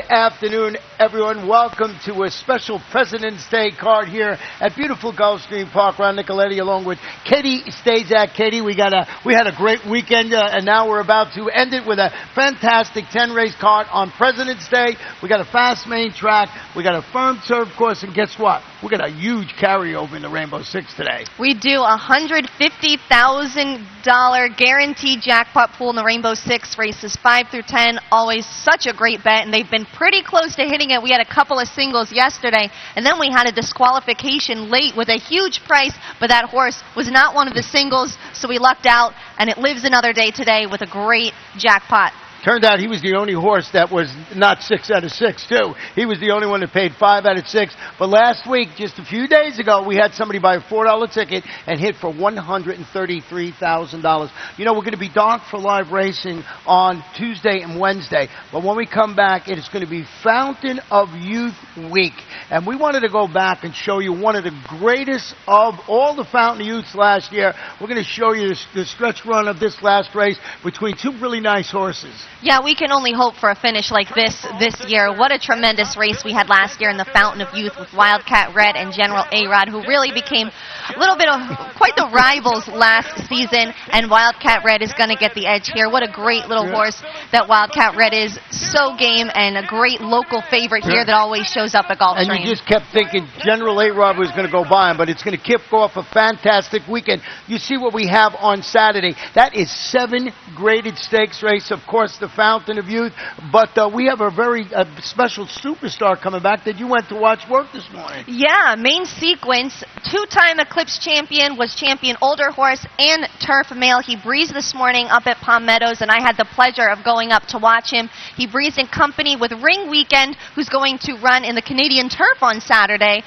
afternoon, everyone. Welcome to a special President's Day card here at beautiful Gulfstream Park, Ron Nicoletti, along with Katie Stazak. Katie, we had a great weekend, and now we're about to end it with a fantastic 10-race card on President's Day. We got a fast main track, we got a firm turf course, and guess what? We got a huge carryover in the Rainbow Six today. We do a $150,000 guaranteed jackpot pool in the Rainbow Six races 5 through 10. Always such a great bet, and they've been pretty close to hitting it. We had a couple of singles yesterday, and then we had a disqualification late with a huge price, but that horse was not one of the singles, so we lucked out, and it lives another day today with a great jackpot. Turned out he was the only horse that was not 6 out of 6, too. He was the only one that paid 5 out of 6. But last week, just a few days ago, we had somebody buy a $4 ticket and hit for $133,000. You know, we're going to be dark for live racing on Tuesday and Wednesday. But when we come back, it is going to be Fountain of Youth Week. And we wanted to go back and show you one of the greatest of all the Fountain of Youths last year. We're going to show you the stretch run of this last race between two really nice horses. Yeah, we can only hope for a finish like this year. What a tremendous race we had last year in the Fountain of Youth with Wildcat Red and General A-Rod, who really became a little bit of quite the rivals last season, and Wildcat Red is going to get the edge here. What a great little horse that Wildcat Red is. So game, and a great local favorite here that always shows up at Gulfstream. And you just kept thinking General A-Rod was going to go by him, but it's going to kick off a fantastic weekend. You see what we have on Saturday. That is 7 graded stakes race, of course, the Fountain of Youth, but we have a very special superstar coming back that you went to watch work this morning. Yeah, main sequence, 2-time Eclipse champion, was champion older horse and turf male. He breezed this morning up at Palm Meadows, and I had the pleasure of going up to watch him. He breezed in company with Ring Weekend, who's going to run in the Canadian turf on Saturday.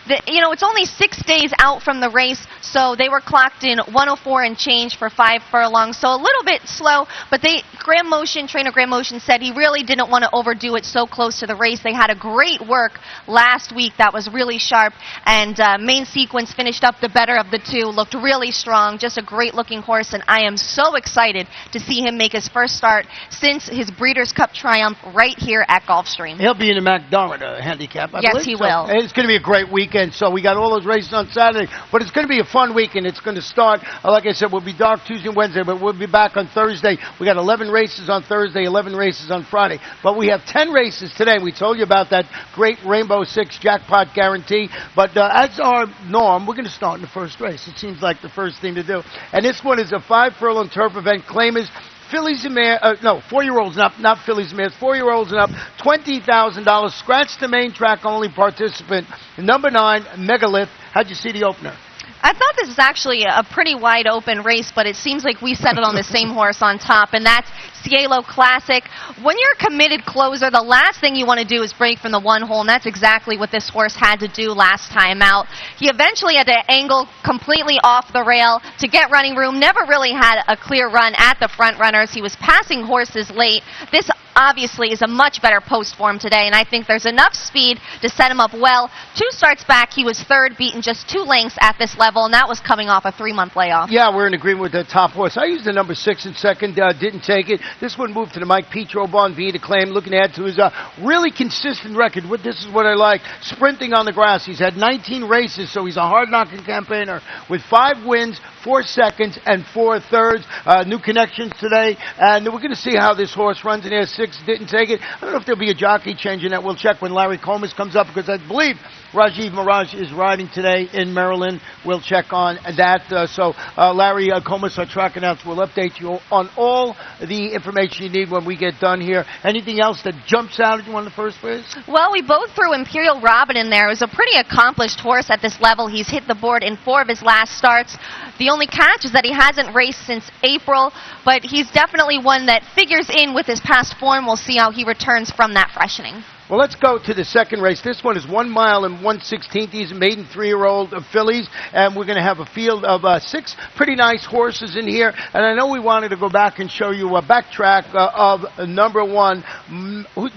It's only 6 days out from the race, so they were clocked in 104 and change for 5 furlongs, so a little bit slow, but trainer Graham Motion said he really didn't want to overdo it so close to the race. They had a great work last week that was really sharp, and main sequence finished up the better of the two, looked really strong, just a great looking horse, and I am so excited to see him make his first start since his Breeders' Cup triumph right here at Gulfstream. He'll be in the McDermott handicap, I believe. Yes, he will. It's going to be a great weekend, so we got all those races on Saturday, but it's going to be a fun weekend. It's going to start, like I said, we'll be dark Tuesday and Wednesday, but we'll be back on Thursday. We got 11 races on Thursday, 11 races on Friday, but we have 10 races today. We told you about that great Rainbow Six jackpot guarantee, but as our norm, we're going to start in the first race. It seems like the first thing to do, and this one is a 5-furlong turf event. Claimers fillies and mares, 4-year-olds and up, not fillies and mares, 4-year-olds and up, $20,000. Scratch the main track only participant. Number 9, Megalith. How'd you see the opener? I thought this was actually a pretty wide open race, but it seems like we settled on the same horse on top, and that's Cielo Classic. When you're a committed closer, the last thing you want to do is break from the one hole, and that's exactly what this horse had to do last time out. He eventually had to angle completely off the rail to get running room, never really had a clear run at the front runners. He was passing horses late. This obviously is a much better post form today, and I think there's enough speed to set him up well. 2 starts back, he was third, beaten just 2 lengths at this level, and that was coming off a 3-month layoff. Yeah, we're in agreement with the top horse. I used the number 6 in second, didn't take it. This one moved to the Mike Petro Bon V to claim, looking to add to his really consistent record. This is what I like, sprinting on the grass. He's had 19 races, so he's a hard-knocking campaigner with 5 wins, 4 seconds, and 4 thirds. New connections today, and we're going to see how this horse runs in there. 6 didn't take it. I don't know if there'll be a jockey change in that. We'll check when Larry Comas comes up, because I believe Rajiv Mirage is riding today in Maryland. We'll check on that. Larry Comas, our track announcer, will update you on all the information you need when we get done here. Anything else that jumps out at you on the first race? Well, we both threw Imperial Robin in there. It was a pretty accomplished horse at this level. He's hit the board in 4 of his last starts. The only catch is that he hasn't raced since April, but he's definitely one that figures in with his past form. We'll see how he returns from that freshening. Well, let's go to the second race. This one is 1 mile and 1/16. These are maiden 3-year-old fillies, and we're going to have a field of 6 pretty nice horses in here. And I know we wanted to go back and show you a backtrack of number 1,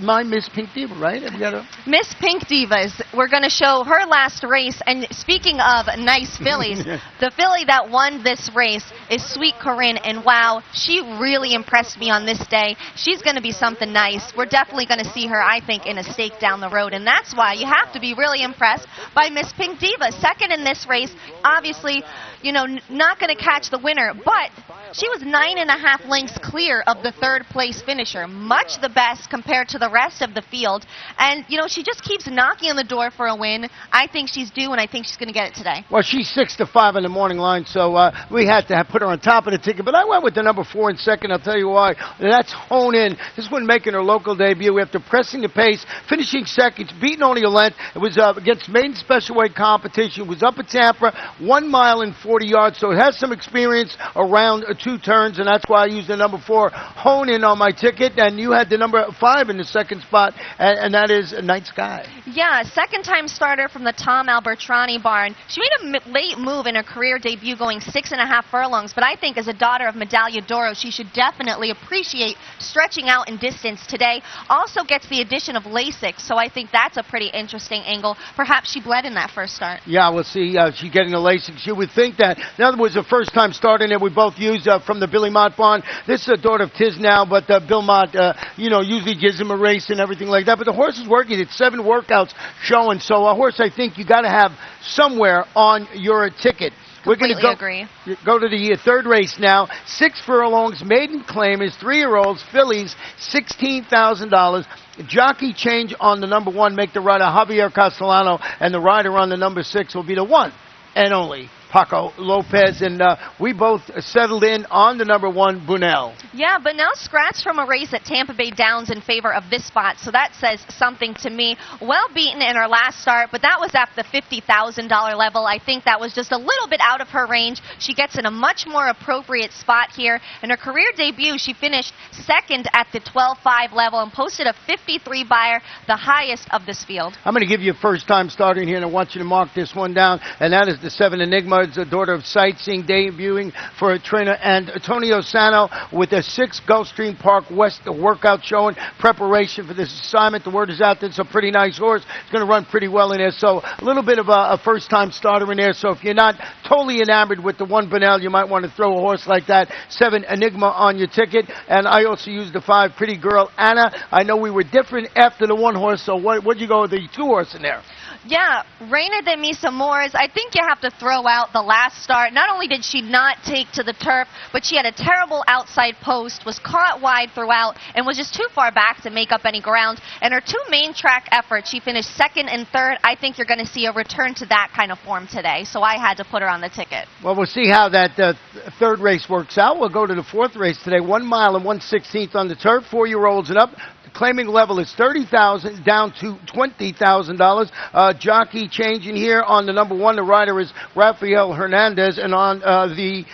my Miss Pink Diva, right? Have you got Miss Pink Divas. We're going to show her last race. And speaking of nice fillies, the filly that won this race is Sweet Corinne. And wow, she really impressed me on this day. She's going to be something nice. We're definitely going to see her, I think, in a stake down the road. And that's why you have to be really impressed by Miss Pink Diva. Second in this race, obviously, you know, not going to catch the winner, but she was 9.5 lengths clear of the third place finisher. Much the best compared to the rest of the field. And, you know, she just keeps knocking on the door for a win. I think she's due, and I think she's going to get it today. Well, she's 6 to 5 in the morning line, so we had to put her on top of the ticket. But I went with the number 4 in second. I'll tell you why. That's Hone In. This one making her local debut after pressing the pace, finishing second, beating only a length. It was against maiden special weight competition. It was up at Tampa, 1 mile and 40 yards, so it has some experience around 2 turns, and that's why I used the number 4 Hone In on my ticket. And you had the number 5 in the second spot, and that is Night Sky. Yeah, second-time starter from the Tom Albertrani barn. She made a late move in her career debut going 6.5 furlongs, but I think as a daughter of Medaglia d'Oro, she should definitely appreciate stretching out in distance today. Also gets the addition of Lasix, so I think that's a pretty interesting angle. Perhaps she bled in that first start. Yeah, we'll see. She's getting the Lasix. You would think that. Now, there was a first-time starter that we both used from the Billy Mott barn. This is a daughter of Tisnow, but Bill Mott, you know, usually gives him a race and everything like that. But the horse is working. It's 7 workouts showing. So a horse I think you got to have somewhere on your ticket. We're going to go to the third race now. 6 furlongs. Maiden claim is 3-year-olds, fillies, $16,000. Jockey change on the number 1, make the rider Javier Castellano, and the rider on the number 6 will be the one and only Paco Lopez, and we both settled in on the number 1, Bunel. Yeah, but now scratched from a race at Tampa Bay Downs in favor of this spot, so that says something to me. Well beaten in her last start, but that was at the $50,000 level. I think that was just a little bit out of her range. She gets in a much more appropriate spot here. In her career debut, she finished second at the 12.5 level and posted a 53 buyer, the highest of this field. I'm going to give you a first-time starter in here, and I want you to mark this one down, and that is the 7 Enigma. It's the daughter of Sightseeing, debuting for a trainer, and Antonio Sano with a 6 Gulfstream Park West workout showing preparation for this assignment. The word is out that it's a pretty nice horse. It's going to run pretty well in there, so a little bit of a first-time starter in there. So if you're not totally enamored with the 1 Bunel, you might want to throw a horse like that, 7 Enigma on your ticket. And I also used the 5 Pretty Girl Anna. I know we were different after the 1 horse, so what'd you go with the 2 horse in there? Yeah, Reina de Mis Amores, I think you have to throw out the last start. Not only did she not take to the turf, but she had a terrible outside post, was caught wide throughout, and was just too far back to make up any ground. And her 2 main track efforts, she finished second and third. I think you're going to see a return to that kind of form today, so I had to put her on the ticket. Well, we'll see how that third race works out. We'll go to the 4th race today, 1 mile and 1/16 on the turf, 4-year-olds and up. Claiming level is $30,000 down to $20,000. Jockey changing here on the number 1. The rider is Rafael Hernandez, and on the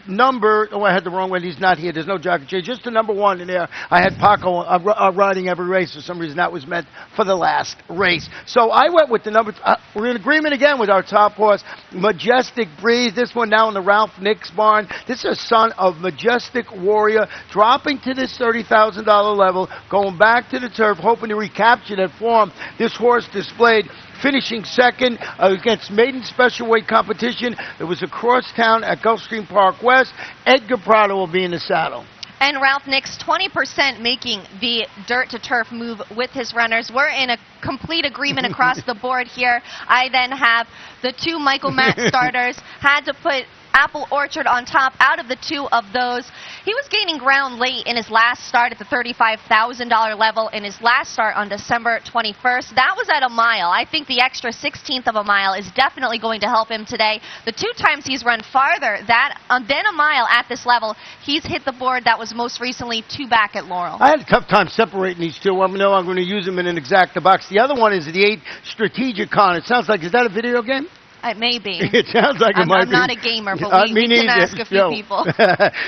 number, I had the wrong one. He's not here. There's no jockey change. Just the number 1 in there. I had Paco riding every race. For some reason, that was meant for the last race. So I went with the number. We're in agreement again with our top horse, Majestic Breeze. This one now in the Ralph Nix barn. This is a son of Majestic Warrior, dropping to this $30,000 level, going back to the turf, hoping to recapture that form this horse displayed, finishing second against maiden special weight competition. It was across town at Gulfstream Park West. Edgar Prado will be in the saddle. And Ralph Nix, 20% making the dirt to turf move with his runners. We're in a complete agreement across the board here. I then have the 2 Michael Matt starters. Had to put Apple Orchard on top out of the 2 of those. He was gaining ground late in his last start at the $35,000 level in his last start on December 21st. That was at a mile. I think the extra 16th of a mile is definitely going to help him today. The 2 times he's run farther than a mile at this level, he's hit the board. That was most recently 2 back at Laurel. I had a tough time separating these 2. I know I'm going to use them in an exacta box. The other one is the 8 Strategicon. It sounds like, is that a video game? It may be. It sounds like it might be. I'm not a gamer, but we can ask a few people.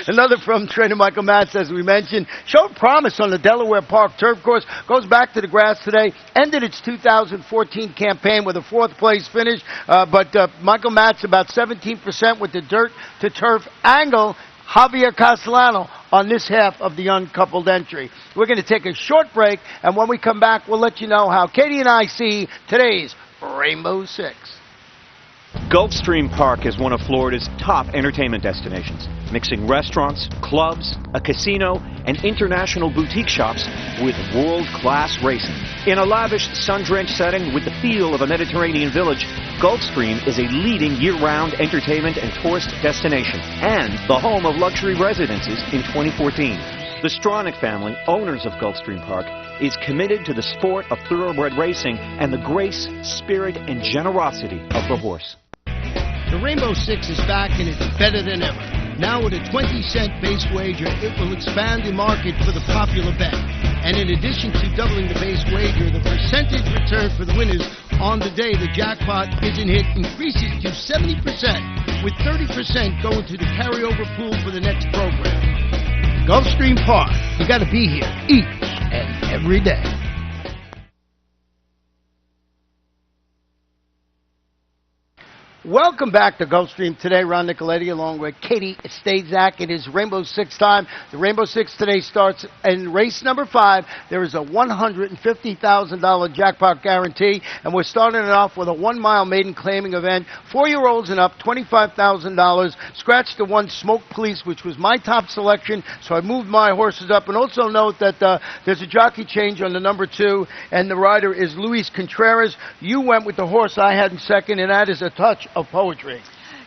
Another from trainer Michael Matz, as we mentioned, showed promise on the Delaware Park turf course. Goes back to the grass today. Ended its 2014 campaign with a 4th place finish. But Michael Matz about 17% with the dirt to turf angle. Javier Castellano on this half of the uncoupled entry. We're going to take a short break, and when we come back, we'll let you know how Katie and I see today's Rainbow Six. Gulfstream Park is one of Florida's top entertainment destinations, mixing restaurants, clubs, a casino, and international boutique shops with world-class racing. In a lavish, sun-drenched setting with the feel of a Mediterranean village, Gulfstream is a leading year-round entertainment and tourist destination and the home of luxury residences in 2014. The Stronach family, owners of Gulfstream Park, is committed to the sport of thoroughbred racing and the grace, spirit, and generosity of the horse. The Rainbow Six is back and it's better than ever. Now with a 20-cent base wager, it will expand the market for the popular bet. And in addition to doubling the base wager, the percentage return for the winners on the day the jackpot isn't hit increases to 70%, with 30% going to the carryover pool for the next program. Gulfstream Park, you got to be here each and every day. Welcome back to Gulfstream today. Ron Nicoletti along with Katie Stazak. It is Rainbow Six time. The Rainbow Six today starts in race number 5. There is a $150,000 jackpot guarantee, and we're starting it off with a 1-mile maiden claiming event. 4-year-olds and up, $25,000. Scratch the 1 Smoke Police, which was my top selection, so I moved my horses up. And also note that there's a jockey change on the number 2, and the rider is Luis Contreras. You went with the horse I had in second, and that is A Touch of Poetry.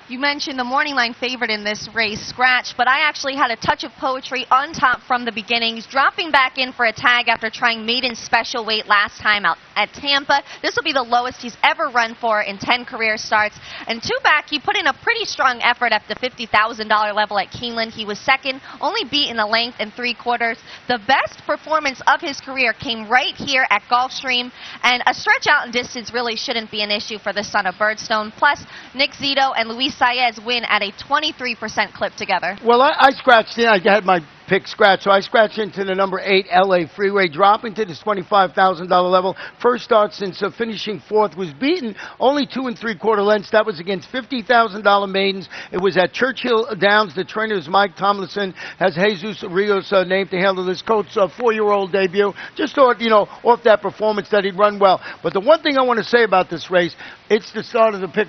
You mentioned the morning line favorite in this race, Scratch, but I actually had A Touch of Poetry on top from the beginnings, dropping back in for a tag after trying maiden special weight last time out at Tampa. This will be the lowest he's ever run for in 10 career starts. And 2 back, he put in a pretty strong effort at the $50,000 level at Keeneland. He was second, only beat in the length and 3/4. The best performance of his career came right here at Gulfstream, and a stretch out in distance really shouldn't be an issue for the son of Birdstone. Plus, Nick Zito and Luis Saez win at a 23% clip together. Well, I scratched in. I had my pick scratch, so I scratched into the number 8 LA Freeway, dropping to this $25,000 level. First start since finishing 4th, was beaten only 2 3/4 lengths. That was against $50,000 maidens. It was at Churchill Downs. The trainer is Mike Tomlinson, has Jesus Rios named to handle this coach's 4-year-old debut. Just thought, off that performance that he'd run well. But the one thing I want to say about this race, it's the start of the pick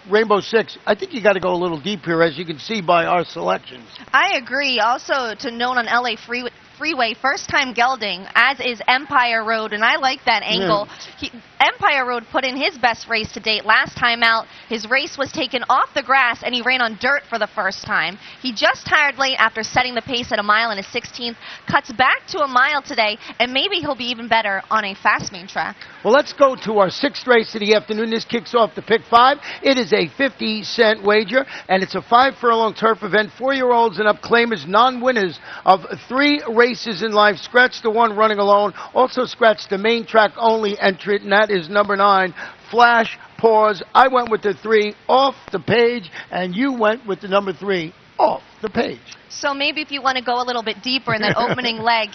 Rainbow Six. I think you got to go a little deep here, as you can see by our selections. I agree. Also, to note on LA Freeway, first time gelding, as is Empire Road, and I like that angle. Empire Road put in his best race to date last time out. His race was taken off the grass, and he ran on dirt for the first time. He just tired late after setting the pace at a mile in his 16th, cuts back to a mile today, and maybe he'll be even better on a fast main track. Well, let's go to our 6th race of the afternoon. This kicks off the pick 5. It is a 50-cent wager, and it's a 5-furlong turf event. 4-year-olds and up claimers, non-winners of 3 races in life. Scratch the 1 running alone. Also scratch the main track only entrant, and that is number 9, Flash Pause. I went with the 3 off the page, and you went with the number 3 off the page. So maybe if you want to go a little bit deeper in that opening leg,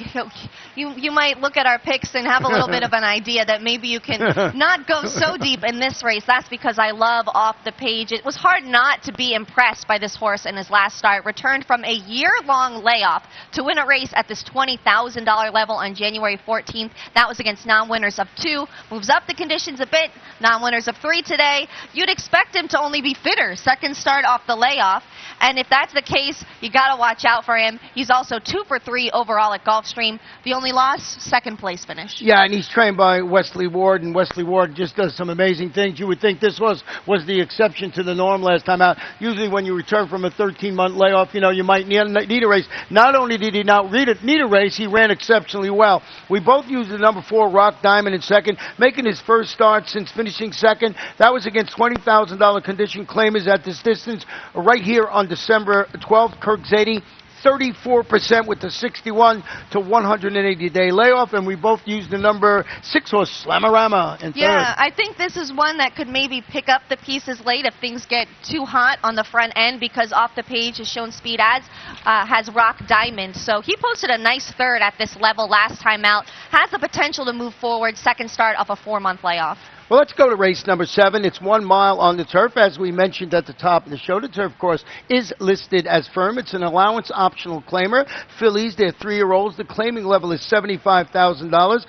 you might look at our picks and have a little bit of an idea that maybe you can not go so deep in this race. That's because I love Off the Page. It was hard not to be impressed by this horse in his last start. Returned from a year-long layoff to win a race at this $20,000 level on January 14th. That was against non-winners of 2. Moves up the conditions a bit. Non-winners of 3 today. You'd expect him to only be fitter. Second start off the layoff. And if that's the case, you got to watch out for him. He's also 2 for 3 overall at Gulfstream. The only loss, 2nd place finish. Yeah, and he's trained by Wesley Ward, and Wesley Ward just does some amazing things. You would think this was the exception to the norm last time out. Usually when you return from a 13-month layoff, you might need a race. Not only did he not need a race, he ran exceptionally well. We both used the number 4, Rock Diamond, in second, making his first start since finishing second. That was against $20,000 condition claimers at this distance right here on December 12th. Kirk Zadie, 34% with the 61 to 180 day layoff, and we both used the number 6 horse Slamorama in third. Yeah, I think this is one that could maybe pick up the pieces late if things get too hot on the front end, because off the page has shown speed ads, has Rock Diamond. So he posted a nice third at this level last time out, has the potential to move forward, second start off a 4-month layoff. Well, let's go to race number 7. It's 1 mile on the turf. As we mentioned at the top of the show, the turf course is listed as firm. It's an allowance optional claimer. Fillies, they're 3-year-olds. The claiming level is $75,000.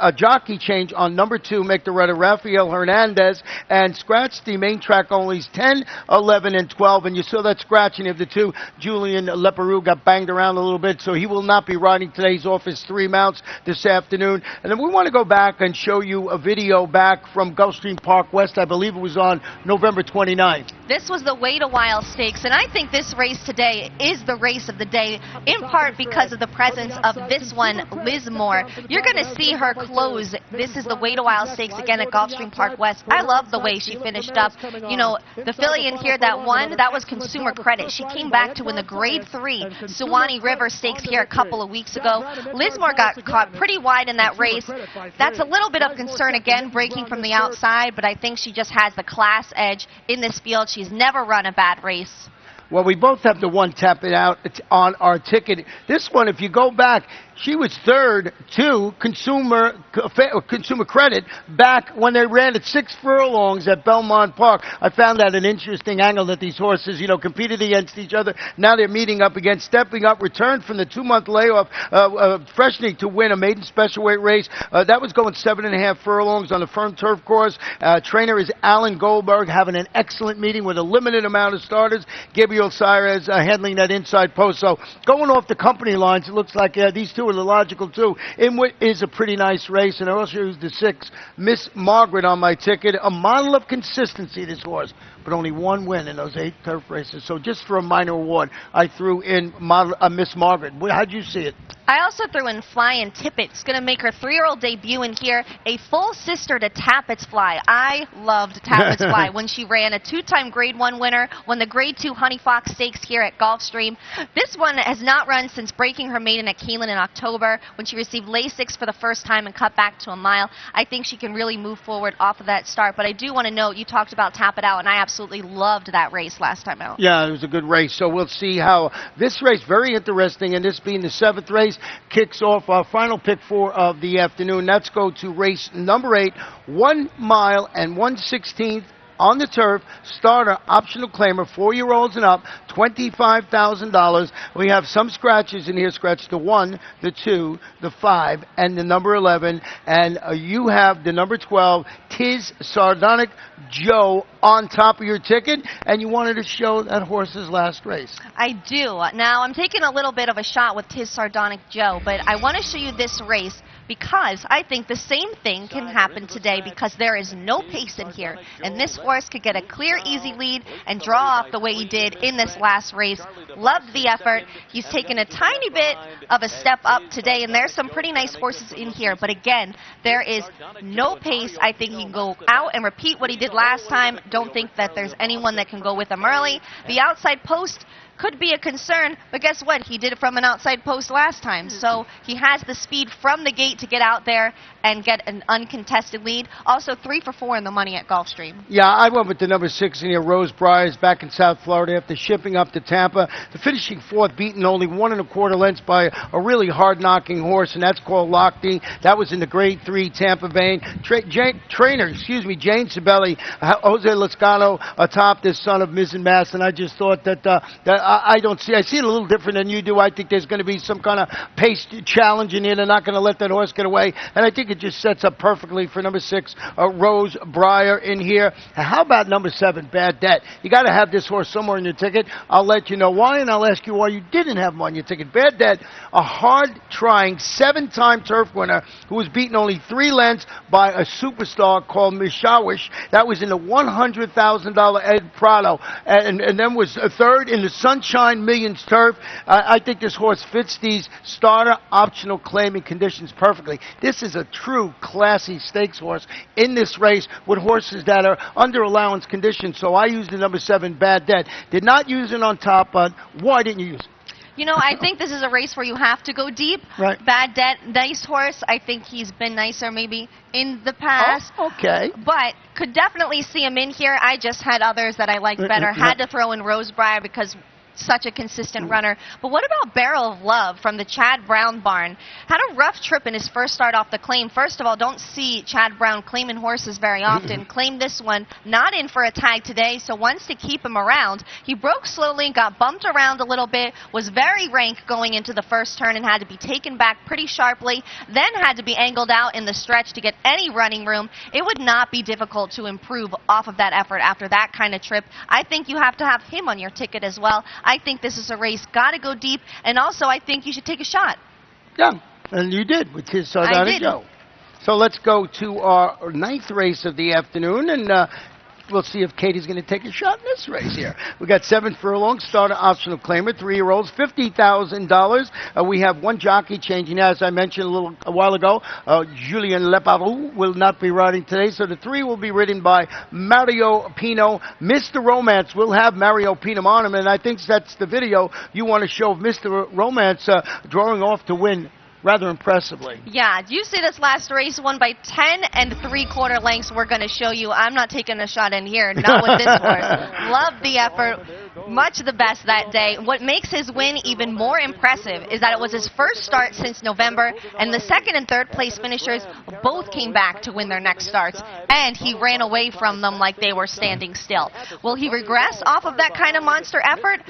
A jockey change on number 2, make the runner Rafael Hernandez, and scratch the main track onlys 10, 11, and 12. And you saw that scratching of the 2. Julian Leperoux got banged around a little bit, so he will not be riding today's off his 3 mounts this afternoon. And then we want to go back and show you a video back from Gulfstream Park West. I believe it was on November 29th. This was the Wait a While Stakes, and I think this race today is the race of the day, in part because of the presence of this one, Liz Moore. You're going to see her close. This is the Wait a While Stakes again at Gulfstream Park West. I love the way she finished up. You know, the filly in here that won, that was Consumer Credit. She came back to win the Grade 3 Suwannee River Stakes here a couple of weeks ago. Liz Moore got caught pretty wide in that race. That's a little bit of concern, again, breaking from the outside, but I think she just has the class edge in this field. She's never run a bad race. Well, we both have the one tap it out. It's on our ticket. This one, if you go back, she was third to Consumer Credit back when they ran at 6 furlongs at Belmont Park. I found that an interesting angle that these horses, you know, competed against each other. Now they're meeting up again, stepping up, returned from the 2-month layoff, freshening to win a maiden special weight race. That was going 7.5 furlongs on the firm turf course. Trainer is Alan Goldberg, having an excellent meeting with a limited amount of starters. Gabriel Cyrez handling that inside post. So going off the company lines, it looks like these two are the logical two in what is a pretty nice race. And I also used the 6, Miss Margaret, on my ticket. A model of consistency, this horse, but only 1 win in those 8 turf races. So just for a minor award, I threw in Miss Margaret. How'd you see it? I also threw in Flying Tippett. It's going to make her 3-year-old debut in here, a full sister to Tappett's Fly. I loved Tappett's Fly when she ran, a 2-time Grade 1 winner, won the Grade 2 Honey Fox Stakes here at Gulfstream. This one has not run since breaking her maiden at Keeneland in October when she received Lasix for the first time and cut back to a mile. I think she can really move forward off of that start, but I do want to note, you talked about Tap It Out, and I absolutely loved that race last time out. Yeah, it was a good race, so we'll see how this race, very interesting, and this being the 7th race, kicks off our final pick 4 of the afternoon. Let's go to race number 8, 1 mile and 1/16 on the turf, starter, optional claimer, 4-year-olds and up, $25,000. We have some scratches in here. Scratch the 1, the 2, the 5, and the number 11. And you have the number 12, Tis Sardonic Joe, on top of your ticket. And you wanted to show that horse's last race. I do. Now, I'm taking a little bit of a shot with Tis Sardonic Joe, but I want to show you this race because I think the same thing can happen today, because there is no pace in here, and this horse could get a clear, easy lead and draw off the way he did in this last race. Loved the effort. He's taken a tiny bit of a step up today, and there's some pretty nice horses in here, but again, there is no pace. I think he can go out and repeat what he did last time. Don't think that there's anyone that can go with him early. The outside post could be a concern, but guess what? He did it from an outside post last time, so he has the speed from the gate to get out there and get an uncontested lead. Also 3 for 4 in the money at Gulfstream. Yeah, I went with the number 6 in here, Rose Briars, back in South Florida after shipping up to Tampa. The finishing 4th, beaten only 1 1/4 lengths by a really hard-knocking horse, and that's called Lochte. That was in the Grade 3 Tampa vein. Trainer, Jane Sibeli, Jose Lascano atop this son of Mizzen Mass, and I just thought that I see it a little different than you do. I think there's going to be some kind of pace challenge in here. They're not going to let that horse get away, and I think it just sets up perfectly for number 6, Rose Briar in here. How about number 7, Bad Debt? You got to have this horse somewhere in your ticket. I'll let you know why, and I'll ask you why you didn't have him on your ticket. Bad Debt, a hard-trying 7-time turf winner who was beaten only 3 lengths by a superstar called Mishawish. That was in the $100,000 Ed Prado, and then was a 3rd in the Sunshine Millions turf. I think this horse fits these starter optional claiming conditions perfectly. This is a true classy stakes horse in this race with horses that are under allowance conditions. So I used the number 7, Bad Debt. Did not use it on top, but why didn't you use it? You know, I think this is a race where you have to go deep. Right. Bad Debt, nice horse. I think he's been nicer maybe in the past. Oh, okay. But could definitely see him in here. I just had others that I liked better. Had to throw in Rosebriar because such a consistent runner. But what about Barrel of Love from the Chad Brown barn? Had a rough trip in his first start off the claim. First of all, don't see Chad Brown claiming horses very often. Claimed this one, not in for a tag today, so wants to keep him around. He broke slowly, got bumped around a little bit, was very rank going into the first turn and had to be taken back pretty sharply, then had to be angled out in the stretch to get any running room. It would not be difficult to improve off of that effort after that kind of trip. I think you have to have him on your ticket as well. I think this is a race, got to go deep, and also I think you should take a shot. Yeah, and you did with his Sardonic Joe. So let's go to our ninth race of the afternoon, and we'll see if Katie's going to take a shot in this race here. We got 7 furlong, starter optional claimer, 3-year-olds, $50,000. We have one jockey changing, as I mentioned a while ago. Julien Leparoux will not be riding today, so the 3 will be ridden by Mario Pino. Mr. Romance will have Mario Pino on him, and I think that's the video you want to show of Mr. Romance drawing off to win rather impressively. Yeah, do you see this last race won by 10 3/4 lengths? We're going to show you. I'm not taking a shot in here, not with this horse. Love the effort. Much the best that day. What makes his win even more impressive is that it was his first start since November, and the second and third place finishers both came back to win their next starts, and he ran away from them like they were standing still. Will he regress off of that kind of monster effort?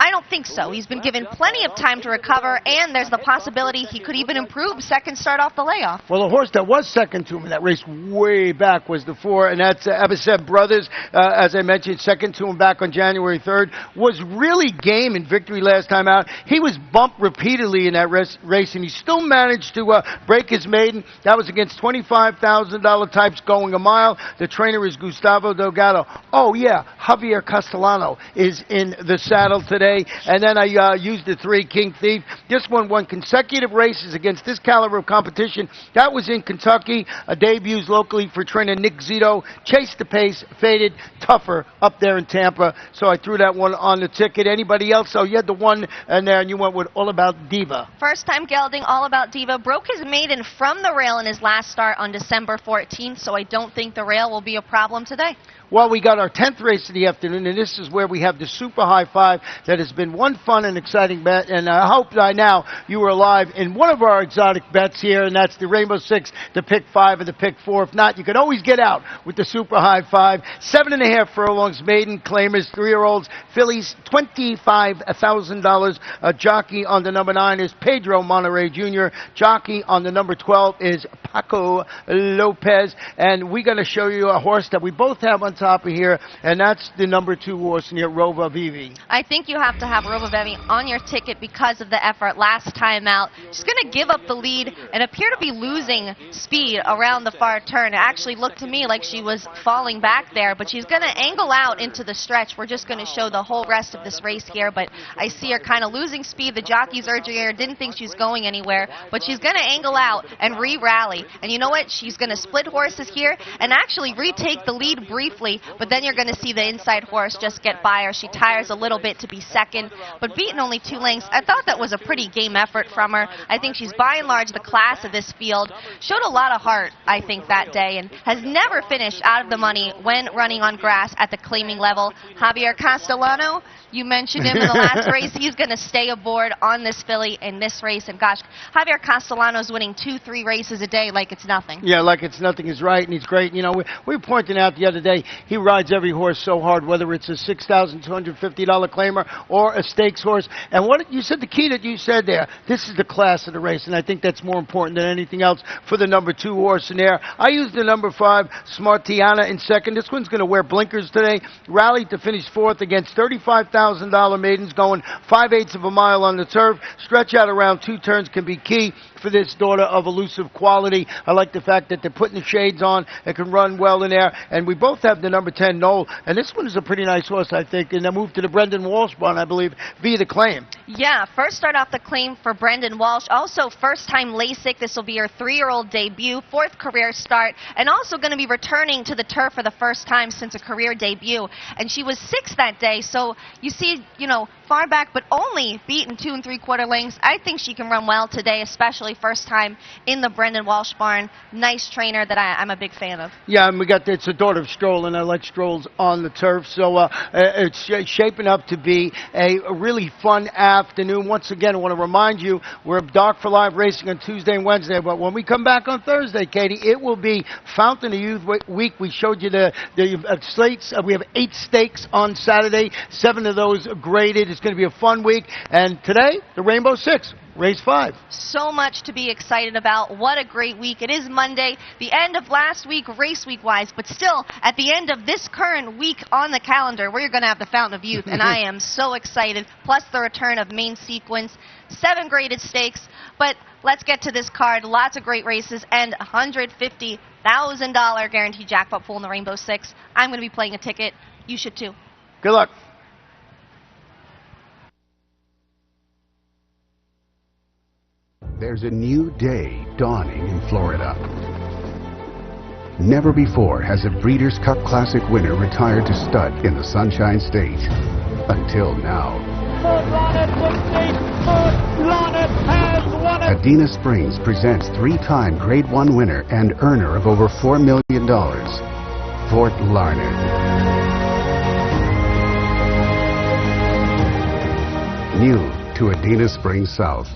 I don't think so. He's been given plenty of time to recover, and there's the possibility he could even improve second start off the layoff. Well, the horse that was second to him in that race way back was the 4, and that's Abaseb Brothers. As I mentioned, second to him back on January 3rd. Was really game in victory last time out. He was bumped repeatedly in that race, and he still managed to break his maiden. That was against $25,000 types going a mile. The trainer is Gustavo Delgado. Oh, yeah, Javier Castellano is in the saddle today. And then I used the 3, King Thief. This one won consecutive races against this caliber of competition. That was in Kentucky. Debuts locally for trainer Nick Zito. Chased the pace, faded, tougher up there in Tampa. So I threw that one on the ticket. Anybody else? So you had the one in there, and you went with All About Diva. First time gelding, All About Diva. Broke his maiden from the rail in his last start on December 14th, so I don't think the rail will be a problem today. Well, we got our 10th race of the afternoon, and this is where we have the Super High Five that has been one fun and exciting bet, and I hope by now you were alive in one of our exotic bets here, and that's the Rainbow Six, the Pick 5, and the Pick 4. If not, you can always get out with the Super High Five. 7.5 furlongs, maiden claimers, 3-year-olds, fillies, $25,000. Jockey on the number 9 is Pedro Monterey Jr. Jockey on the number 12 is Paco Lopez, and we're going to show you a horse that we both have on top of here, and that's the number 2 horse near Rova Vivi. I think you have to have Rova Vivi on your ticket because of the effort last time out. She's going to give up the lead and appear to be losing speed around the far turn. It actually looked to me like she was falling back there, but she's going to angle out into the stretch. We're just going to show the whole rest of this race here, but I see her kind of losing speed. The jockey's urging her, didn't think she was going anywhere, but she's going to angle out and re-rally. And you know what? She's going to split horses here and actually retake the lead briefly, but then you're going to see the inside horse just get by her. She tires a little bit to be second, but beaten only 2 lengths. I thought that was a pretty game effort from her. I think she's by and large the class of this field. Showed a lot of heart, I think, that day, and has never finished out of the money when running on grass at the claiming level. Javier Castellano, you mentioned him in the last race. He's going to stay aboard on this filly in this race, and gosh, Javier Castellano's winning 2-3 races a day like it's nothing. Yeah, like it's nothing is right, and he's great. You know, we were pointing out the other day, he rides every horse so hard, whether it's a $6,250 claimer or a stakes horse. And what you said, the key that you said there, this is the class of the race, and I think that's more important than anything else for the number 2 horse in there. I used the number 5, Smartiana, in second. This one's going to wear blinkers today. Rallied to finish 4th against $35,000 maidens going 5/8 of a mile on the turf. Stretch out around 2 turns can be key. for this daughter of elusive quality. I like the fact that they're putting the shades on. It can run well in there. And we both have the number 10, Noel. And this one is a pretty nice horse, I think. And I moved to the Brendan Walsh barn, I believe, via the claim. Yeah, first start off the claim for Brendan Walsh. Also, first-time LASIK. This will be her 3-year-old debut, 4th career start, and also going to be returning to the turf for the first time since a career debut. And she was 6th that day, so you see, far back, but only beaten 2 3/4 lengths. I think she can run well today, especially first time in the Brendan Walsh barn. Nice trainer that I'm a big fan of. Yeah, and it's a daughter of Stroll, and I like Strolls on the turf. So it's shaping up to be a really fun afternoon. Once again, I want to remind you, we're Dark for Live racing on Tuesday and Wednesday, but when we come back on Thursday, Katie, it will be Fountain of Youth Week. We showed you the slates. We have 8 stakes on Saturday, 7 of those graded. It's going to be a fun week. And today, the Rainbow Six, race 5. So much to be excited about. What a great week. It is Monday, the end of last week, race week-wise, but still, at the end of this current week on the calendar, we're going to have the Fountain of Youth, and I am so excited, plus the return of Main Sequence, 7 graded stakes, but let's get to this card. Lots of great races, and $150,000 guaranteed jackpot pool in the Rainbow Six. I'm going to be playing a ticket. You should too. Good luck. There's a new day dawning in Florida. Never before has a Breeders' Cup Classic winner retired to stud in the Sunshine State. Until now. Adena Springs presents 3-time Grade 1 winner and earner of over $4 million, Fort Larned. New to Adena Springs South.